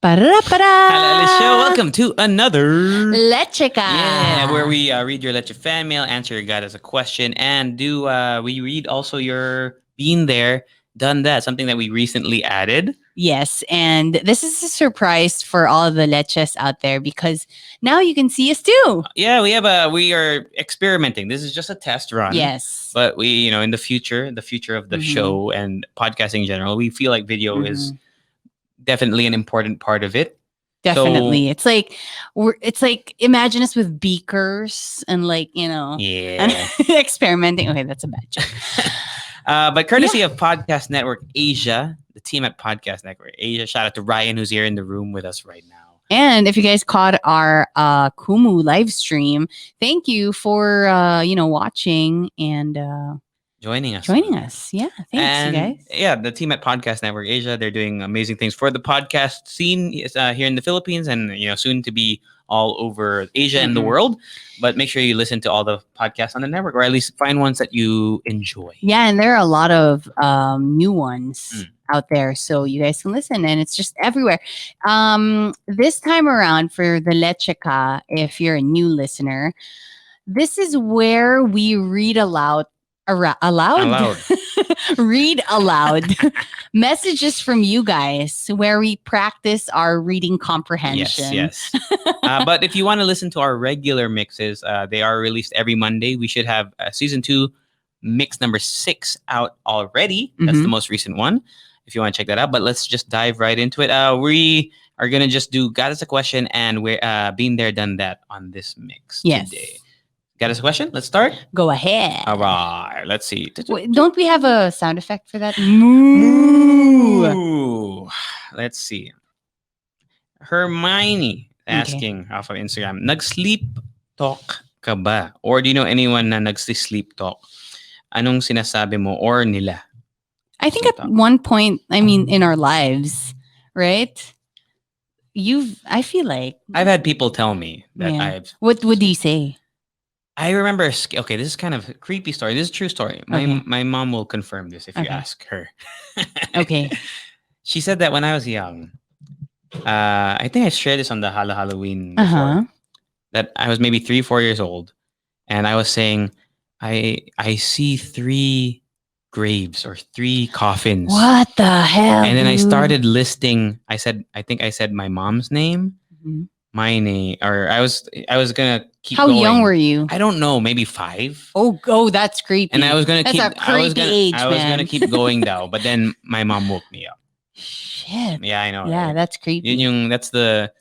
Hello, Leche. Para-para! Welcome to another Leche where we read your Leche fan mail, answer your God as a question, and do we read also your been there, done that, something that we recently added. Yes, and this is a surprise for all the leches out there because now you can see us too. Yeah, we are experimenting. This is just a test run. Yes. But we, in the future of the show and podcasting in general, we feel like video is definitely an important part of it. Definitely. It's like imagine us with beakers and Yeah. experimenting. Okay, that's a bad joke. But courtesy of Podcast Network Asia, the team at Podcast Network Asia, shout out to Ryan who's here in the room with us right now. And if you guys caught our Kumu live stream, thank you for watching and joining us. Yeah, thanks, you guys. Yeah, the team at Podcast Network Asia, they're doing amazing things for the podcast scene here in the Philippines and soon to be all over Asia and the world. But make sure you listen to all the podcasts on the network, or at least find ones that you enjoy. Yeah, and there are a lot of new ones out there, so you guys can listen, and it's just everywhere. This time around for the Lecheca, if you're a new listener, this is where we read aloud. Read aloud messages from you guys where we practice our reading comprehension. Yes. But if you want to listen to our regular mixes, they are released every Monday. We should have season 2 mix number 6 out already. That's the most recent one if you want to check that out. But let's just dive right into it. We are going to just do Gatas a question and we're been there, done that on this mix today. Got us a question? Let's start. Go ahead. All right. Let's see. Wait, don't we have a sound effect for that? Moo. Let's see. Hermione asking off of Instagram, nag-sleep talk ka ba? Or do you know anyone na nag-sleep talk? Anong sinasabi mo or nila? I think at one point, in our lives, right? I feel like I've had people tell me that What would you say? I remember, okay, this is kind of a creepy story. This is a true story. My mom will confirm this if you ask her. Okay. She said that when I was young, I think I shared this on the Halloween before, that I was maybe 3-4 years old. And I was saying, I see 3 graves or 3 coffins. What the hell? And then I started listing, I think I said my mom's name. My name, or I was gonna keep How going. young were you? I don't know, maybe 5. Oh, that's creepy. And I was gonna that's keep. a creepy age, I was gonna keep going though, but then my mom woke me up. Shit. Yeah, I know. Yeah, right? that's creepy. That's the.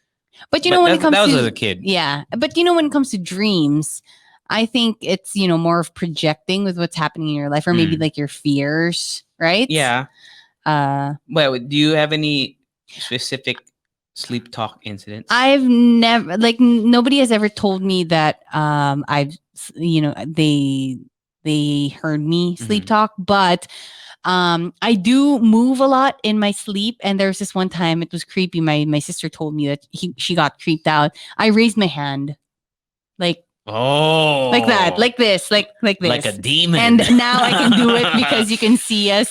But when it comes that was to as a kid. Yeah, but when it comes to dreams, I think it's more of projecting with what's happening in your life, or maybe like your fears, right? Yeah. Well, do you have any specific sleep talk incidents? I've never, nobody has ever told me that I've they heard me sleep talk, but I do move a lot in my sleep, and there was this one time it was creepy. My sister told me that she got creeped out. I raised my hand like that, like this, like this, like a demon. And now I can do it because you can see us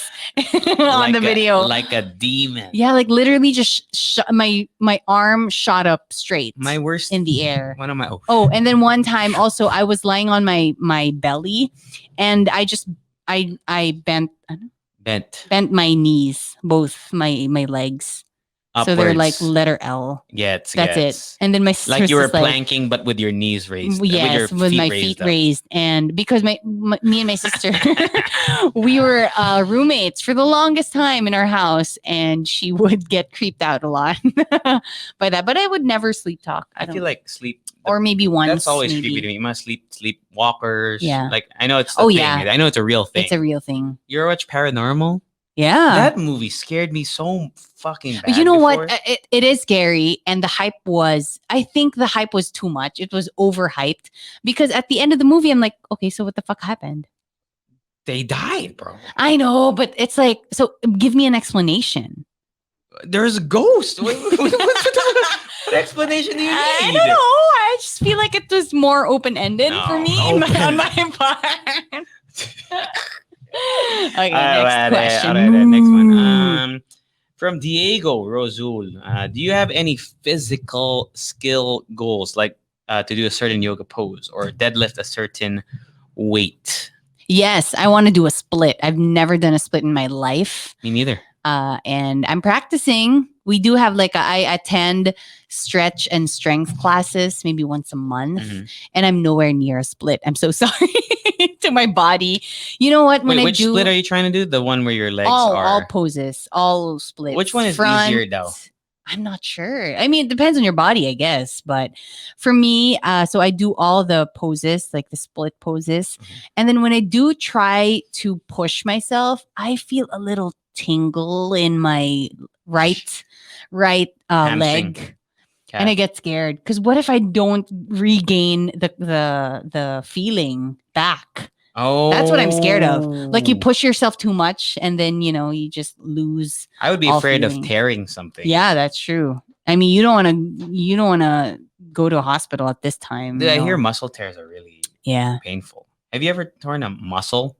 on the video, like a demon. Yeah, like literally just my arm shot up straight. My worst in the air. One of my and then one time also I was lying on my belly, and I bent my knees, both my legs. Upwards. So they're like letter L. That's it. And then my sister, like you were planking, but with your knees raised. Yes, with my feet raised. And because me and my sister, we were roommates for the longest time in our house, and she would get creeped out a lot by that. But I would never sleep talk. I feel like sleep, or maybe once. That's always creepy to me. You must sleep walkers. Yeah. Like I know it's a thing. I know it's a real thing. It's a real thing. You ever watch Paranormal? Yeah. That movie scared me so fucking bad. You know what? It is scary. And I think the hype was too much. It was overhyped. Because at the end of the movie, I'm like, okay, so what the fuck happened? They died, bro. I know, but it's like, so give me an explanation. There's a ghost. What explanation do you need? I don't know. I just feel like it was more open-ended for me on my part. Okay, next question. Next one. From Diego Rosul, do you have any physical skill goals, like to do a certain yoga pose or deadlift a certain weight? Yes, I want to do a split. I've never done a split in my life. Me neither. And I'm practicing. We do have I attend stretch and strength classes maybe once a month, and I'm nowhere near a split. I'm so sorry to my body. You know what? Wait, which split are you trying to do? The one where your legs are all poses, all splits. Which one is easier though? I'm not sure. I mean, it depends on your body, I guess. But for me, so I do all the poses, like the split poses. And then when I do try to push myself, I feel a little tingle in my right leg. And I get scared because what if I don't regain the feeling back? Oh, that's what I'm scared of. Like you push yourself too much, and then you just lose. I would be afraid of tearing something. Yeah, that's true. I mean, you don't want to go to a hospital at this time. Dude, I hear muscle tears are really painful. Have you ever torn a muscle?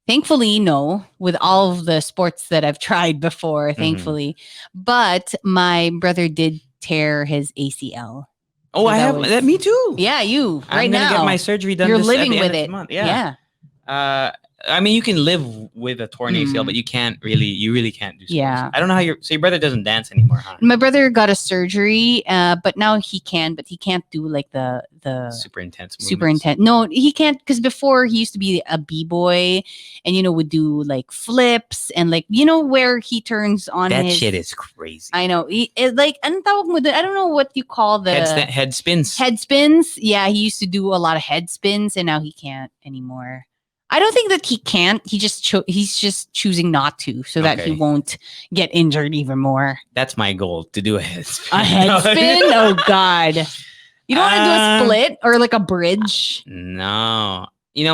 Thankfully, no. With all of the sports that I've tried before, thankfully, but my brother did tear his ACL. Oh, so I have that. Me too. Yeah, you. Right now, I'm gonna get my surgery done. You're this living at the with end it. Of the month. Yeah. I mean, you can live with a torn ACL, but you can't really. You really can't do sports. Yeah. I don't know how your brother doesn't dance anymore, huh? My brother got a surgery, but now he can, but he can't do like the super intense. Super intense. No, he can't because before he used to be a b-boy, and would do like flips and where he turns on. That shit is crazy. I know. I don't know what you call the head spins. Head spins. Yeah, he used to do a lot of head spins, and now he can't anymore. I don't think that he can't. He's just choosing not to, so that he won't get injured even more. That's my goal, to do a head spin. A head spin? Oh God! You don't want to do a split or like a bridge? No.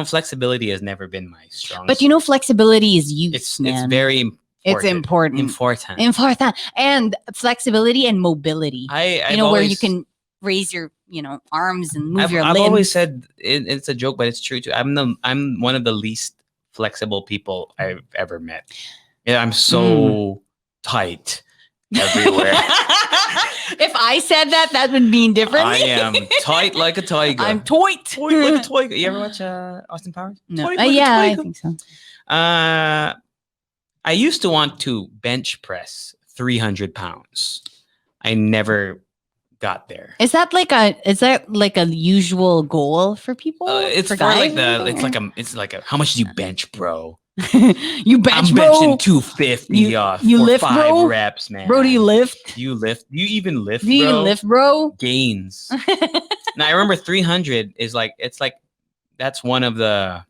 Flexibility has never been my strong. But flexibility is use, man. It's very important. It's important. And flexibility and mobility. Where you can raise your arms and move your limbs. I've always said it's a joke, but it's true too. I'm one of the least flexible people I've ever met. Yeah, I'm so tight everywhere. If I said that would mean differently. I am tight like a tiger. I'm tight like a tiger. You ever watch Austin Powers? No. I think so. I used to want to bench press 300 pounds. I never got there. Is that like a usual goal for people? It's for guys? It's like how much do you bench, bro? You bench, I'm bro? benching 250 you for lift, 5 bro? reps, man. Bro, do you lift? Do you lift? Do you even lift, do you bro? even lift, bro? Gains. Now I remember 300 is that's one of the,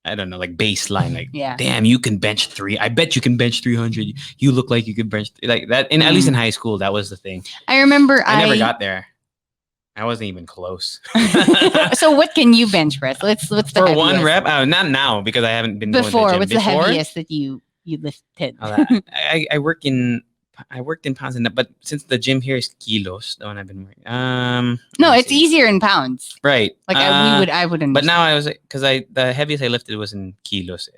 I don't know, like baseline. Like, damn, you can bench 3. I bet you can bench 300. You look like you could bench like that. And at least in high school, that was the thing. I remember I never got there. I wasn't even close. So what can you bench press? What's the for heaviest? 1 rep? Not now because I haven't been before. Going to the gym. What's the heaviest that you lifted? I worked in pounds, but since the gym here is kilos, the one I've been working. No, it's easier in pounds. Right. Like I wouldn't. But now I was because the heaviest I lifted was in kilos.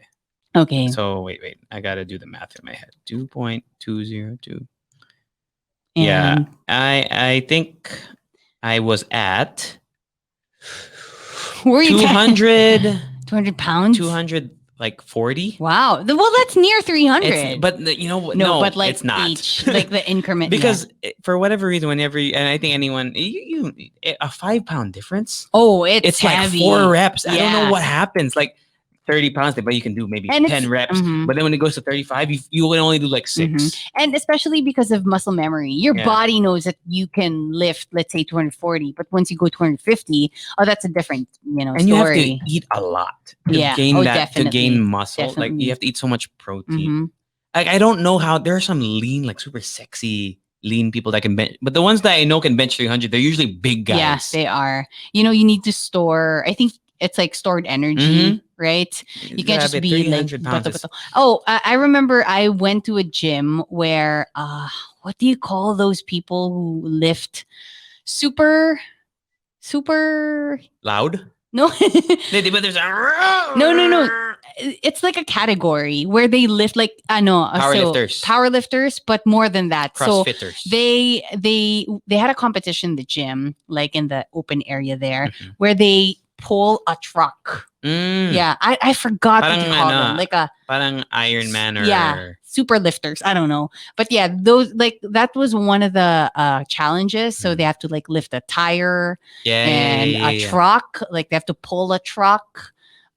Okay. So wait, I gotta do the math in my head. 2.202. Yeah, I think I was at. Were you 200? 200 pounds. 240. Wow. Well, that's near 300. But no, but like it's not. Like the increment. Because for whatever reason, whenever and I think anyone, you a 5 pound difference. Oh, it's heavy. Like 4 reps. I don't know what happens. Like 30 pounds, but you can do maybe 10 reps. But then when it goes to 35, you would only do like 6. And especially because of muscle memory, your body knows that you can lift, let's say 240, but once you go 250, that's a different, and story. you have to eat a lot to gain definitely. to gain muscle. Definitely. Like you have to eat so much protein. Like I don't know how there are some lean, like super sexy lean people that can bench, but the ones that I know can bench 300, they're usually big guys. Yeah, they are. You need to store, I think it's like stored energy, right? You can't just be like. I remember I went to a gym where what do you call those people who lift super loud? No. But there's No. it's like a category where they lift like Powerlifters. powerlifters, but more than that. Crossfitters. So they had a competition in the gym, like in the open area there, Mhm. where they pull a truck. Yeah, I forgot what you call them. Like a parang Iron Man or super lifters. I don't know, but yeah, those like that was one of the challenges. So they have to like lift a tire and a truck. Like they have to pull a truck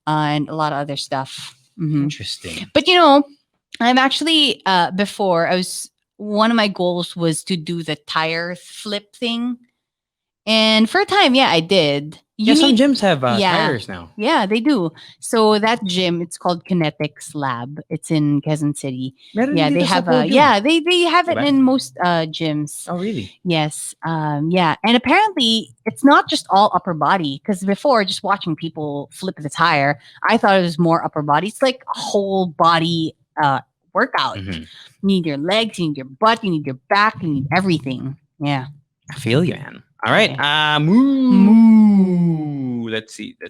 and a lot of other stuff. Interesting. But I'm actually before one of my goals was to do the tire flip thing, and for a time, I did. Some gyms have tires now. Yeah, they do. So that gym, it's called Kinetics Lab. It's in Quezon City. They have they have it in most gyms. Oh, really? Yes. Yeah. And apparently it's not just all upper body, because before, just watching people flip the tire, I thought it was more upper body. It's like a whole body workout. Mm-hmm. You need your legs, you need your butt, you need your back, you need everything. Yeah. I feel you, man. All right. Moo. Let's see. Got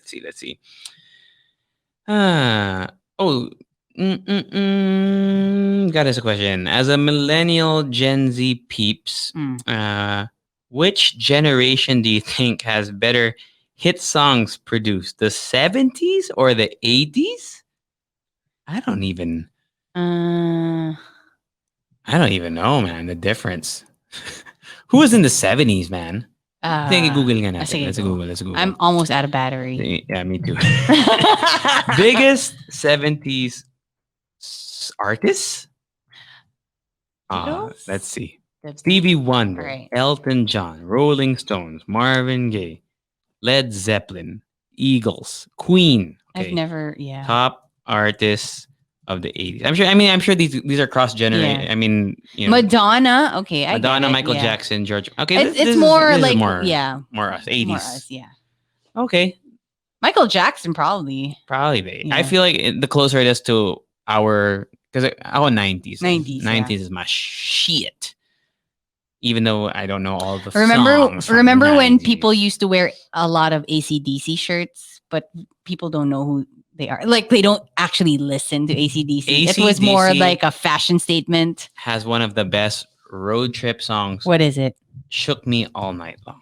us a question. As a millennial Gen Z peeps, which generation do you think has better hit songs produced? The 70s or the 80s? I don't even know, man, the difference. Who was in the 70s, man? I think Google nga natin. Let's Google. I'm almost out of battery. Yeah, me too. Biggest 70s artists? Let's see. Stevie Wonder, Elton John, Rolling Stones, Marvin Gaye, Led Zeppelin, Eagles, Queen. Okay. I've never, Top artists of the 80s. I'm sure these are cross generation. Yeah. I mean, Madonna. Okay, Madonna, Michael Jackson, George. Okay, it's more us. 80s. More us. Yeah. Okay. Michael Jackson probably. Probably. I feel like the closer it is to our 90s. 90s. 90s is my shit. Even though I don't know all the songs. Remember when people used to wear a lot of AC/DC shirts, but people don't know who they are. Like they don't actually listen to AC/DC. It was more like a fashion statement. Has one of the best road trip songs. What is it? Shook Me All Night Long.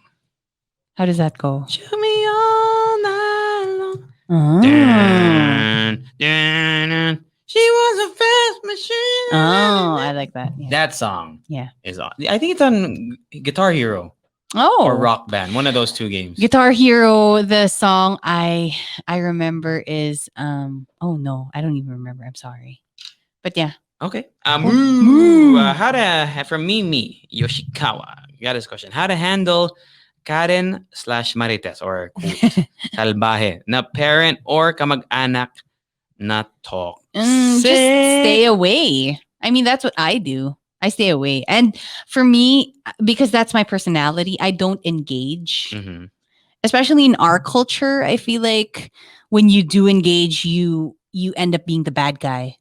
How does that go? Shook me all night long. Oh. Dun, dun, dun. She was a fast machine. Oh, I like that. Yeah. That song. Yeah. Is on. I think it's on Guitar Hero. Oh. Or Rock Band. One of those two games. Guitar Hero, the song I remember is oh no, I don't even remember. I'm sorry. But yeah. Okay. How to from Mimi Yoshikawa. Got this question. How to handle Karen/Marites or salbahe na parent or kamag-anak na talk. Just stay away. I mean, that's what I do. I stay away. And for me, because that's my personality, I don't engage. Mm-hmm. Especially in our culture, I feel like when you do engage, you end up being the bad guy.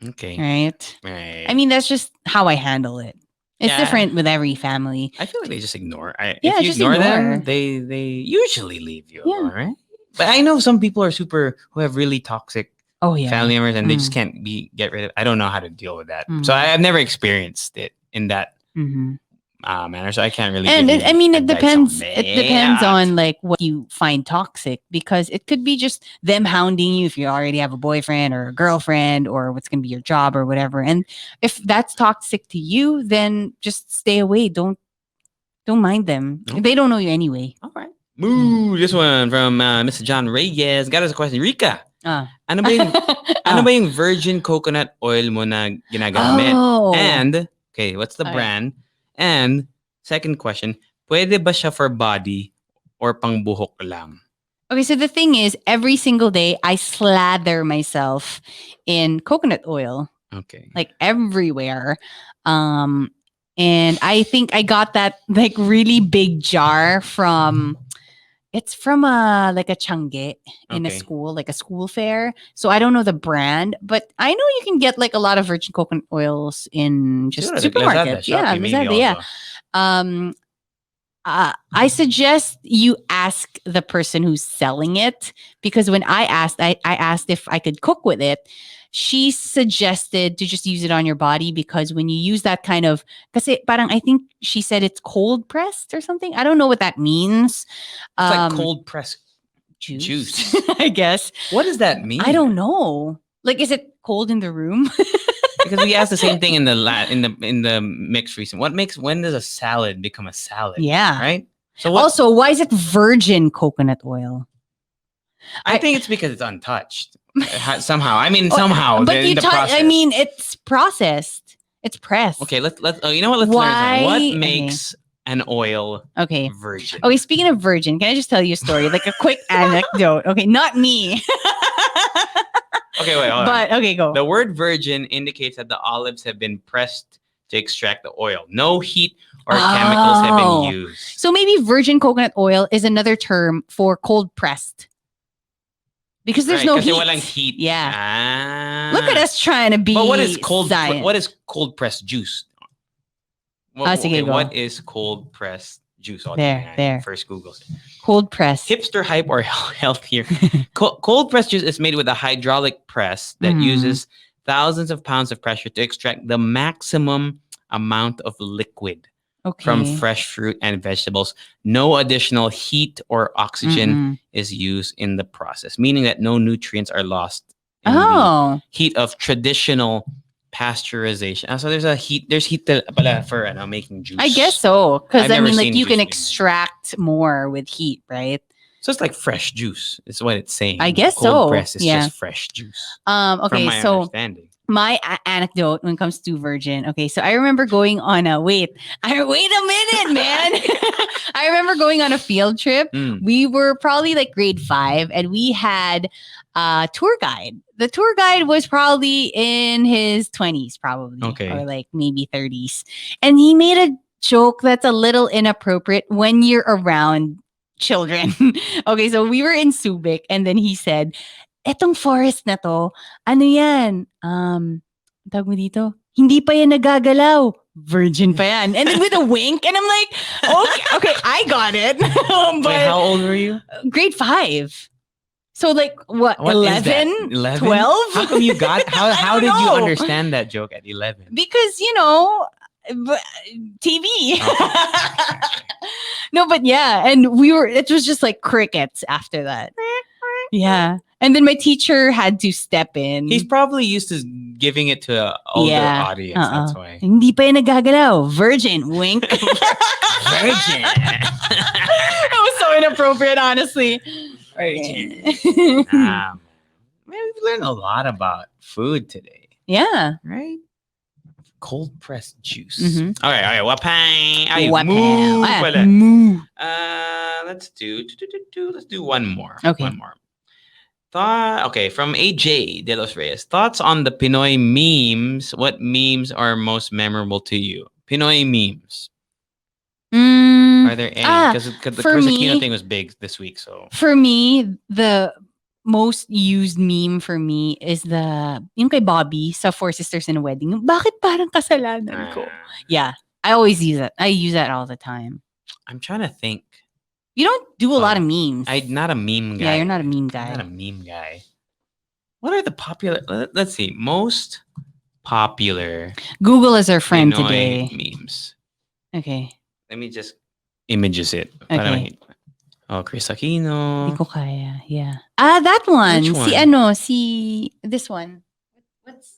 Okay. Right? I mean, that's just how I handle it. It's different with every family. I feel like they just ignore. If you just ignore them, they usually leave you alone, right? But I know some people who have really toxic family members and they just can't get rid of it. I don't know how to deal with that. So I've never experienced it in that manner. So I can't really. And it depends. It depends on like what you find toxic, because it could be just them hounding you if you already have a boyfriend or a girlfriend or what's going to be your job or whatever. And if that's toxic to you, then just stay away. Don't mind them. They don't know you anyway. All right. This one from Mr. John Reyes. Got us a question. Rika. Ano ba yung virgin coconut oil mo na ginagamit? And, okay, what's the brand? And, second question, pwede ba siya for body or pang buhok lang? Okay, so the thing is, every single day, I slather myself in coconut oil. Okay. Like everywhere. And I think I got that like really big jar from... It's from a Changge in a school, like a school fair. So I don't know the brand, but I know you can get like a lot of virgin coconut oils in just supermarkets. Lazada, Shopee, Lazada, yeah. I suggest you ask the person who's selling it, because when I asked if I could cook with it. She suggested to just use it on your body, because when you use that kind of, kasi parang I think she said it's cold pressed or something. I don't know what that means. It's like cold pressed juice. I guess. What does that mean? I don't know. Like, is it cold in the room? Because we asked the same thing in the mix recent. When does a salad become a salad? Yeah. Right. So also, why is it virgin coconut oil? I think it's because it's untouched somehow. I mean, somehow. But in the process. I mean, it's processed. It's pressed. Okay, let's. You know what? Let's learn something. What makes an oil virgin? Okay, speaking of virgin, can I just tell you a story? Like a quick anecdote. Okay, not me. Okay, wait. Hold on. Okay, go. The word virgin indicates that the olives have been pressed to extract the oil. No heat or chemicals have been used. So maybe virgin coconut oil is another term for cold pressed. Because there's no heat. Walang heat. Yeah. Look at us trying to be. But what is cold pressed juice? What is cold pressed juice? There. First Google. Cold pressed. Hipster hype or healthier? Cold pressed juice is made with a hydraulic press that uses thousands of pounds of pressure to extract the maximum amount of liquid from fresh fruit and vegetables. No additional heat or oxygen is used in the process, meaning that no nutrients are lost in the heat of traditional pasteurization. So there's heat for making juice. I guess so, because I mean, like, you can extract more with heat, right? So it's like fresh juice. Is what it's saying. I guess Cold press is just fresh juice. Okay, from my understanding. My anecdote when it comes to virgin. Okay, so I remember going on a wait a minute, man. I remember going on a field trip. We were probably like grade 5, and we had a tour guide. The tour guide was probably in his 20s, probably, or like maybe 30s, and he made a joke that's a little inappropriate when you're around children. Okay, so we were in Subic, and then he said, etong forest na to, ano yan? Tawag mo dito? Hindi pa yan nagagalaw. Virgin pa yan. And then with a wink, and I'm like, okay, I got it. But wait, how old were you? Grade 5. So like, what 11? 12? How come you got, how did you understand that joke at 11? Because, TV. No, but yeah. And it was just like crickets after that. Yeah. And then my teacher had to step in. He's probably used to giving it to an older audience. That's why. Hindi pa yan nagagalaw. Virgin. Wink. Virgin. That was so inappropriate, honestly. Virgin. Man, we've learned a lot about food today. Yeah. Right? Cold pressed juice. Mm-hmm. All right. Wapang. Let's do one more. Okay. One more. From AJ De Los Reyes. Thoughts on the Pinoy memes? What memes are most memorable to you? Pinoy memes. Are there any? Because the Chris Aquino thing was big this week. So for me, the most used meme for me is yung kay Bobby sa Four Sisters in a Wedding. Bakit parang kasalanan ko? Yeah, I always use it. I use that all the time. I'm trying to think. You don't do a lot of memes. I'm not a meme guy. Yeah, you're not a meme guy. I'm not a meme guy. What are the popular? Let's see. Most popular. Google is our friend Pinoy today. Memes. Okay. Let me just images it. Okay. Chris Aquino. Hindi ko kaya. Yeah. That one. Which one? This one. What's?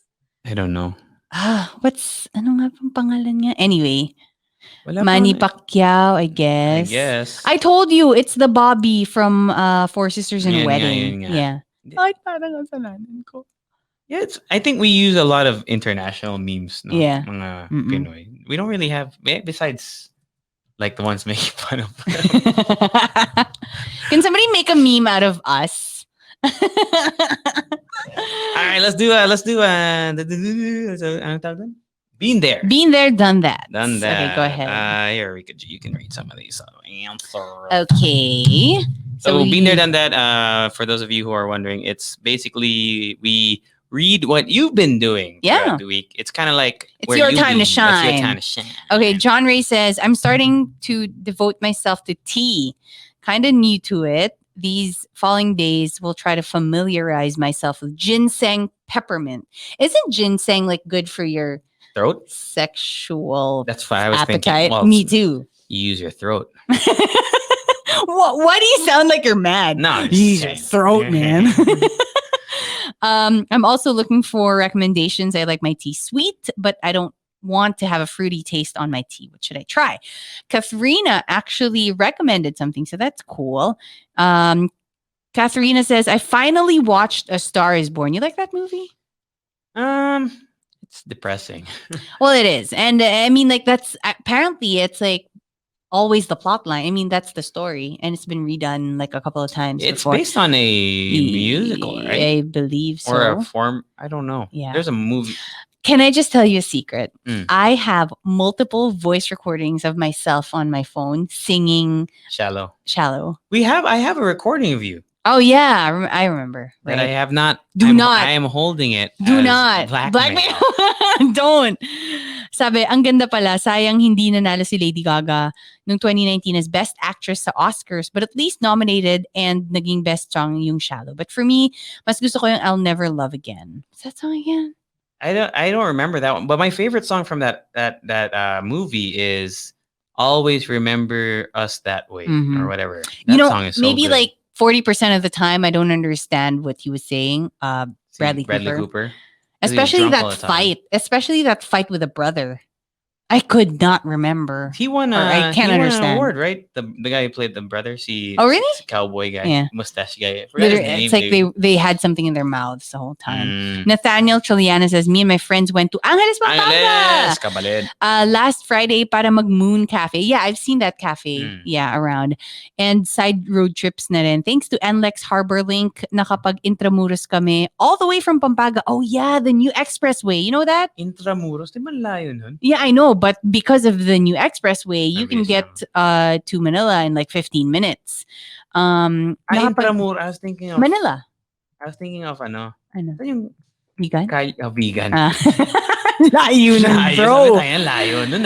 I don't know. Ano nga pang pangalan niya? Anyway. Manny Pacquiao, I guess. I told you, it's the Bobby from Four Sisters in a Wedding. Yeah. Ay, parang kasalanan ko. Yeah, I think we use a lot of international memes. No? Yeah. Mga Pinoy. We don't really have, besides like the ones making fun of. Can somebody make a meme out of us? All right, let's do Been there. Been there, done that. Done that. Okay, go ahead. Here, you can read some of these. Okay. So been there, done that. For those of you who are wondering, it's basically we read what you've been doing Yeah. throughout the week. It's kind of like It's your time to It's your shine. time to shine. Okay, John Ray says, I'm starting to devote myself to tea. Kind of new to it. These following days will try to familiarize myself with ginseng peppermint. Isn't ginseng like good for your Throat? sexual That's what I was appetite? thinking. Well, Me too. you use your throat. Why do you sound like you're mad? No, I'm just Use your saying. throat, man. I'm also looking for recommendations. I like my tea sweet, but I don't want to have a fruity taste on my tea. What should I try? Katharina actually recommended something, so that's cool. Katharina says, I finally watched A Star is Born. You like that movie? It's depressing. Well, it is. And I mean, like, that's apparently it's like always the plot line. I mean, that's the story, and it's been redone like a couple of times. It's before. based on a musical, right? I believe so. Or a form. I don't know. Yeah. There's a movie. Can I just tell you a secret? Mm. I have multiple voice recordings of myself on my phone singing Shallow. I have a recording of you. Oh, yeah. I remember. That I have not. I am holding it. Do not. Blackmail. Don't. Sabi, ang ganda pala. Sayang hindi nanalo si Lady Gaga noong 2019 as Best Actress sa Oscars, but at least nominated and naging Best Song yung Shallow. But for me, mas gusto ko yung I'll Never Love Again. Is that song again? I don't remember that one. But my favorite song from that movie is Always Remember Us That Way or whatever. That song is so maybe good. like 40% of the time I don't understand what he was saying. Bradley Cooper. Especially that fight with a brother. I could not remember. He won I can't understand. an award, right? The guy who played the brother. Oh, really? Cowboy guy. Yeah. Mustache guy. It's like they had something in their mouths the whole time. Mm. Nathaniel Chiliana says, me and my friends went to Angeles, Pampanga. Kabalid. Last Friday para mag-Moon Cafe. Yeah, I've seen that cafe. Yeah, around. And side road trips na rin. Thanks to NLEX Harbor Link, nakapag Intramuros kami all the way from Pampanga. Oh yeah, the new expressway. You know that? Intramuros. Di man layo nun? Yeah, I know. But because of the new expressway, you can get to Manila in like 15 minutes. Intramuros. I was thinking of Manila. I was thinking of ano. Yung vegan? Vegan. Layo nun, bro. Layo nun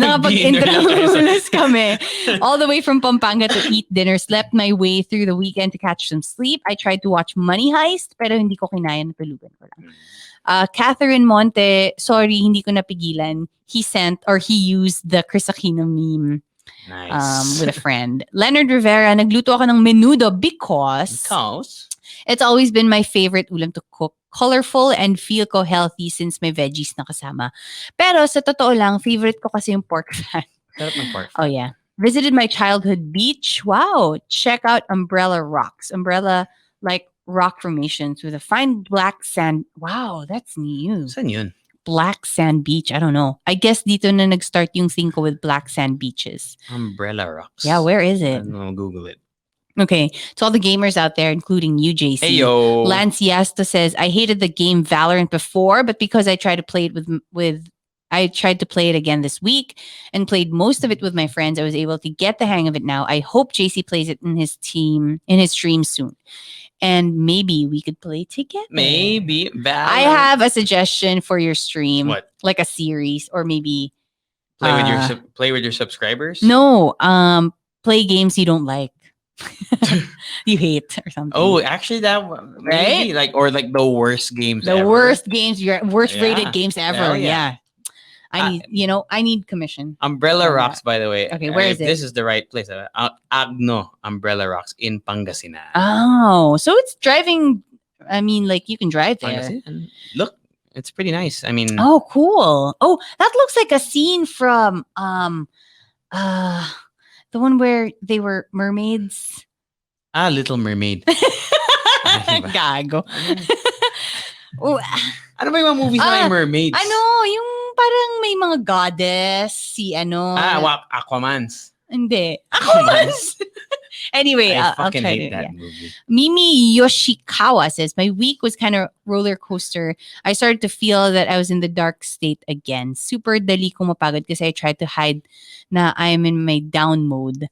Nakapag-Intramuros kami. All the way from Pampanga to eat dinner. Slept my way through the weekend to catch some sleep. I tried to watch Money Heist, pero hindi ko kinaya, natulugan ko lang. Catherine Monte, sorry, hindi ko napigilan. He used the Chris Aquino meme. Nice. With a friend. Leonard Rivera, nagluto ako ng menudo because it's always been my favorite ulam to cook. Colorful and feel ko healthy since may veggies na kasama. Pero sa totoo lang, favorite ko kasi yung pork fat. Sarap ng pork fat. Oh yeah. Visited my childhood beach. Wow. Check out Umbrella Rocks. Umbrella like rock formations with a fine black sand. Wow, that's new. Saan yun? Black sand beach. I don't know. I guess dito na nag-start yung thing ko with black sand beaches. Umbrella Rocks. Yeah, where is it? I don't know, Google it. Okay, to all the gamers out there, including you, JC. Hey, yo. Lance Yasta says, I hated the game Valorant before, but because I tried to play it I tried to play it again this week and played most of it with my friends. I was able to get the hang of it now. I hope JC plays it in his stream soon. And maybe we could play together. Maybe. Valorant. I have a suggestion for your stream. What? Like a series or maybe play with your subscribers? No, play games you don't like. You hate or something. Oh, actually that maybe right? like the worst games the ever. Worst games, your worst rated games ever. Hell yeah. I need commission. Umbrella Rocks, by the way. Okay, where is it? This is the right place. Agno Umbrella Rocks in Pangasinan. Oh, so it's driving. I mean, like you can drive there. Pangasinan. Look, it's pretty nice. I mean, oh, cool. Oh, that looks like a scene from the one where they were mermaids. Little Mermaid. Gago. Oh, ano ba yung mga movies na may mermaids? Ano, yung parang may mga goddess, si ano. Aquamans. Hindi. Aquamans. Anyway, I I'll fucking try hate to, that movie. Mimi Yoshikawa says, my week was kind of roller coaster. I started to feel that I was in the dark state again. Super dali kong mapagod kasi I tried to hide na I'm in my down mode.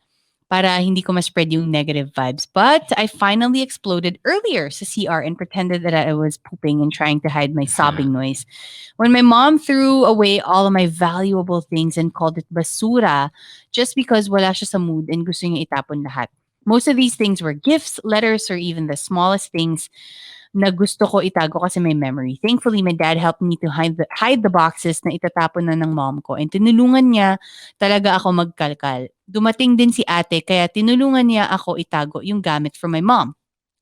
para hindi ko ma-spread yung negative vibes. But I finally exploded earlier sa CR and pretended that I was pooping and trying to hide my sobbing noise. When my mom threw away all of my valuable things and called it basura just because wala siya sa mood and gusto niya itapon lahat. Most of these things were gifts, letters, or even the smallest things na gusto ko itago kasi may memory. Thankfully, my dad helped me to hide the boxes na itatapon na ng mom ko and tinulungan niya talaga ako magkalkal. Dumating din si ate kaya tinulungan niya ako itago yung gamit from my mom.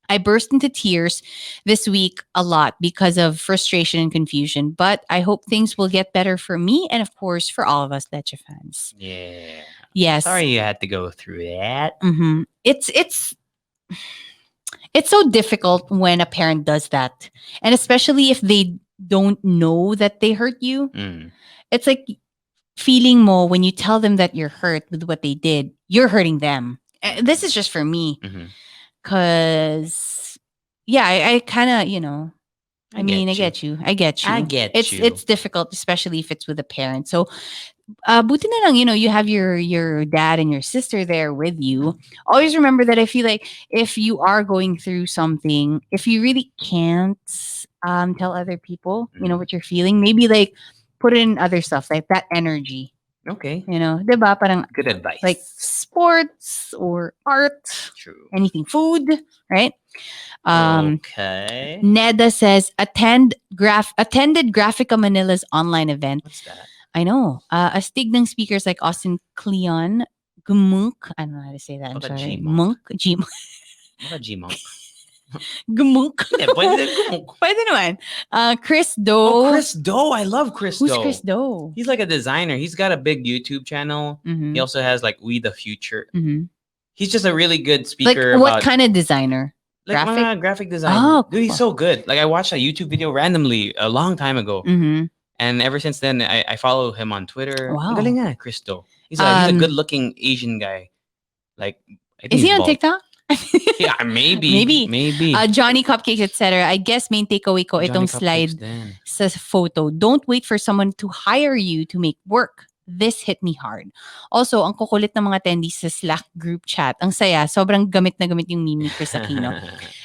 I burst into tears this week a lot because of frustration and confusion, but I hope things will get better for me and of course for all of us Leche fans. Yeah. Yes. Sorry you had to go through that. Mm-hmm. It's so difficult when a parent does that. And especially if they don't know that they hurt you. Mm. It's like feeling mo when you tell them that you're hurt with what they did, you're hurting them. This is just for me. Because, yeah, I kind of, I get you. It's difficult, especially if it's with a parent. So, buti na lang, you have your dad and your sister there with you. Always remember that I feel like if you are going through something, if you really can't tell other people, what you're feeling, maybe like put it in other stuff, like that energy. Okay. Diba? Parang good advice. Like sports or art. True. Anything, food, right? Okay. Neda says, attended Graphica Manila's online event. What's that? I know. Astig ng speakers like Austin Kleon, Gumunk. I don't know how to say that. I'm Baka sorry. G-Monk. Baka G-Monk. Gumunk. Pwede Gumunk. Pwede naman. Chris Do. Oh, Chris Do. I love Chris Do. Who's Chris Do? He's like a designer. He's got a big YouTube channel. Mm-hmm. He also has like We the Future. Mm-hmm. He's just a really good speaker. Like what kind of designer? Like graphic design. Oh, cool. Dude, he's so good. Like I watched a YouTube video randomly a long time ago. Mm-hmm. And ever since then, I follow him on Twitter. Wow. Galing nga, Cristo. He's a good-looking Asian guy. Like, I think is he on bald. TikTok? Yeah, maybe. Johnny Cupcakes, etc. I guess main takeaway ko itong slide sa photo. Don't wait for someone to hire you to make work. This hit me hard. Also, ang kukulit ng mga attendees sa Slack group chat. Ang saya. Sobrang gamit na gamit yung meme ni Chris Aquino.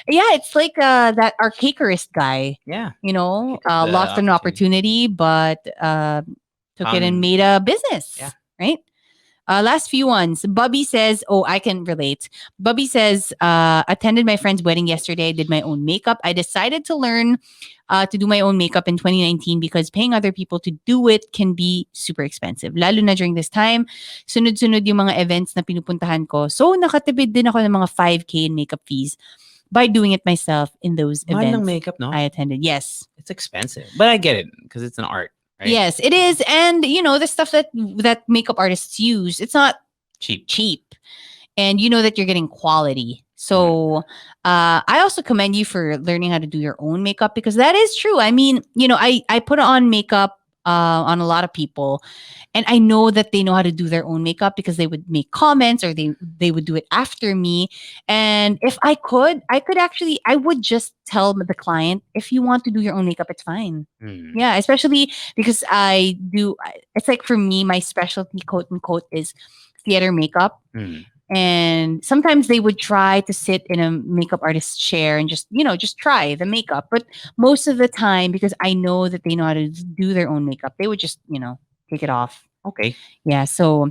Yeah, it's like that archaicist guy. Yeah. Lost an opportunity, but took it and made a business. Yeah. Right? Last few ones. Bubby says, I can relate. Bubby says, attended my friend's wedding yesterday. I did my own makeup. I decided to learn to do my own makeup in 2019 because paying other people to do it can be super expensive. Lalo na during this time, sunod-sunod yung mga events na pinupuntahan ko. So, nakatipid din ako ng mga 5K in makeup fees by doing it myself in those events. Mahal ng makeup, no? I attended. Yes. It's expensive. But I get it because it's an art. Right? Yes, it is. And, the stuff that makeup artists use, it's not cheap. And you know that you're getting quality. So I also commend you for learning how to do your own makeup because that is true. I mean, I put on makeup on a lot of people and I know that they know how to do their own makeup because they would make comments or they would do it after me. And if I would just tell the client, if you want to do your own makeup, it's fine. Yeah, especially because it's like for me, my specialty, quote unquote, is theater makeup. And sometimes they would try to sit in a makeup artist's chair and just try the makeup. But most of the time, because I know that they know how to do their own makeup, they would just, take it off. Okay. Yeah. So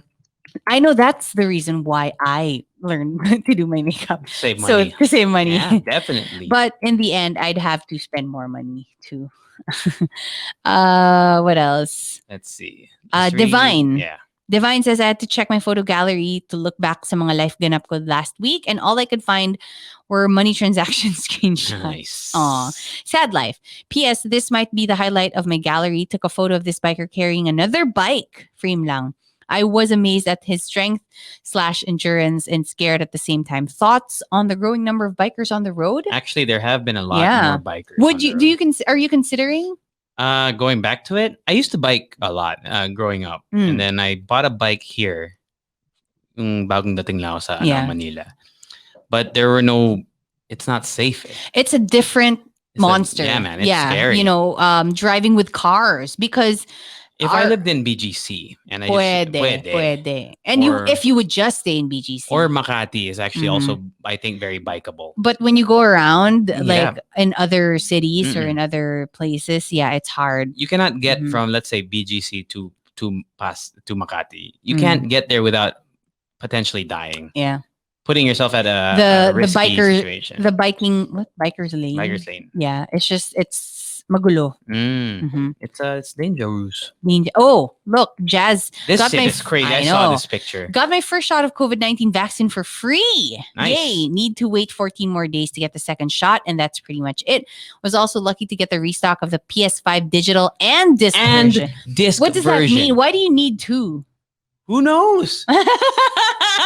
I know that's the reason why I learned to do my makeup. Save money. So to save money. Yeah, definitely. But in the end, I'd have to spend more money too. What else? Let's see. Divine. Yeah. Divine says, I had to check my photo gallery to look back sa mga life ganap ko last week and all I could find were money transaction screenshots. Nice. Aw, sad life. P.S. This might be the highlight of my gallery. Took a photo of this biker carrying another bike. Frame lang. I was amazed at his strength/endurance and scared at the same time. Thoughts on the growing number of bikers on the road? Actually, there have been a lot more bikers. Are you considering? Going back to it, I used to bike a lot growing up. And then I bought a bike here. Bagong dating lang ako sa Manila. But it's not safe. It's a different monster. Yeah, man. It's scary. Driving with cars because If I lived in BGC and I Pwede. And if you would just stay in BGC. Or Makati is actually also, I think, very bikeable. But when you go around, Yeah. like in other cities or in other places, yeah, it's hard. You cannot get from, let's say, BGC to Makati. You can't get there without potentially dying. Yeah. Putting yourself at a risky situation. The biker's lane. Biker's lane. Yeah, it's magulo. It's dangerous. Oh, look, Jazz. This is crazy. I saw this picture. Got my first shot of COVID-19 vaccine for free. Nice. Yay. Need to wait 14 more days to get the second shot, and that's pretty much it. Was also lucky to get the restock of the PS5 digital and disc version. What does that mean? Why do you need two? Who knows?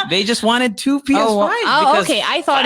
They just wanted two PS5s. Oh, okay. I thought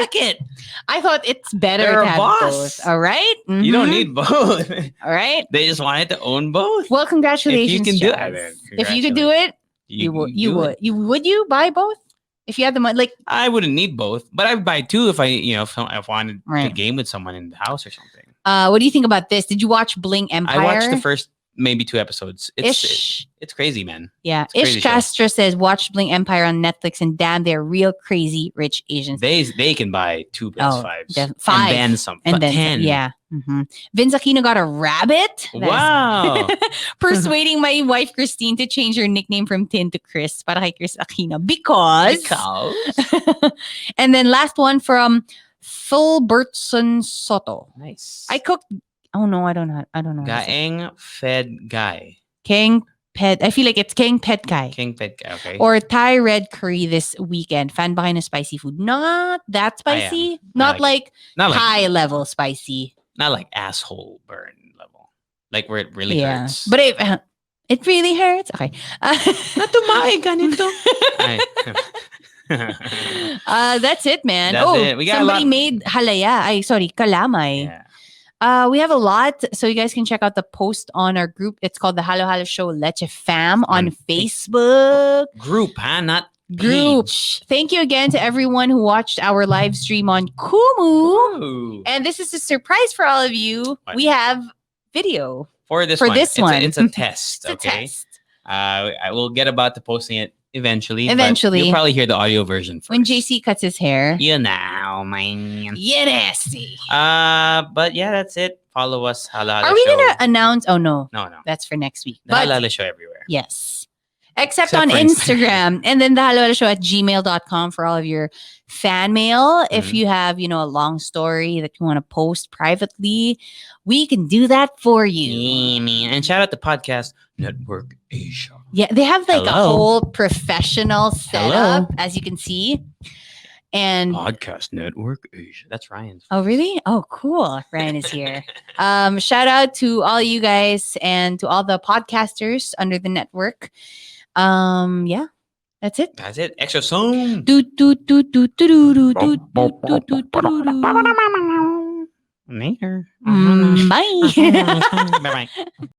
it's better to have both. All right. You don't need both. All right. They just wanted to own both. Well, congratulations. If you can do it. If you could do it, you would. Would you buy both? If you had the money, like I wouldn't need both, but I'd buy two if if I wanted to game with someone in the house or something. What do you think about this? Did you watch Bling Empire? I watched the first maybe 2 episodes. It's crazy, man. Yeah. Ish Castro says watch Bling Empire on Netflix, and damn, they're real crazy rich Asians. They can buy 2 PS5s. 5 and then some. And then 10. Yeah. Vince Aquino got a rabbit. Wow. Persuading my wife Christine to change her nickname from Tin to Chris para kay Chris Aquino because. And then last one from Philbertson Soto. Nice. I cooked. Oh no, I don't know. Gaeng Fed Guy. King Pet. I feel like it's King Pet Guy. King Pet Guy, okay. Or Thai red curry this weekend. Fan ba kayo ng spicy food? Not that spicy. Not like high level spicy. Not like asshole burn level. Like where it really hurts. But it really hurts. Okay. ganito. That's it, man. That's it. We got somebody made halaya. Kalamay. Yeah. We have a lot, so you guys can check out the post on our group. It's called the Halo Halo Show Leche Fam on Facebook. Group, huh? Not group. page. Thank you again to everyone who watched our live stream on Kumu. Ooh. And this is a surprise for all of you. What? We have video for this one. It's a test. It's okay. A test. I will get about to posting it eventually. Eventually. But you'll probably hear the audio version first. When JC cuts his hair. You know, man. Yeah, nasty. But yeah, that's it. Follow us. Hala Are we going to announce? Oh, no. No. That's for next week. The Hala Show everywhere. Yes. Except on Instagram. And then the Halo Show at gmail.com for all of your fan mail. If you have, a long story that you want to post privately, we can do that for you. Yeah, man. And shout out to Podcast Network Asia. Yeah, they have a whole professional setup, as you can see. And Podcast Network Asia. That's Ryan's. Oh, really? Oh, cool. Ryan is here. Shout out to all you guys and to all the podcasters under the network. Yeah, that's it. That's it. Extra soon. Later. Bye. Bye-bye.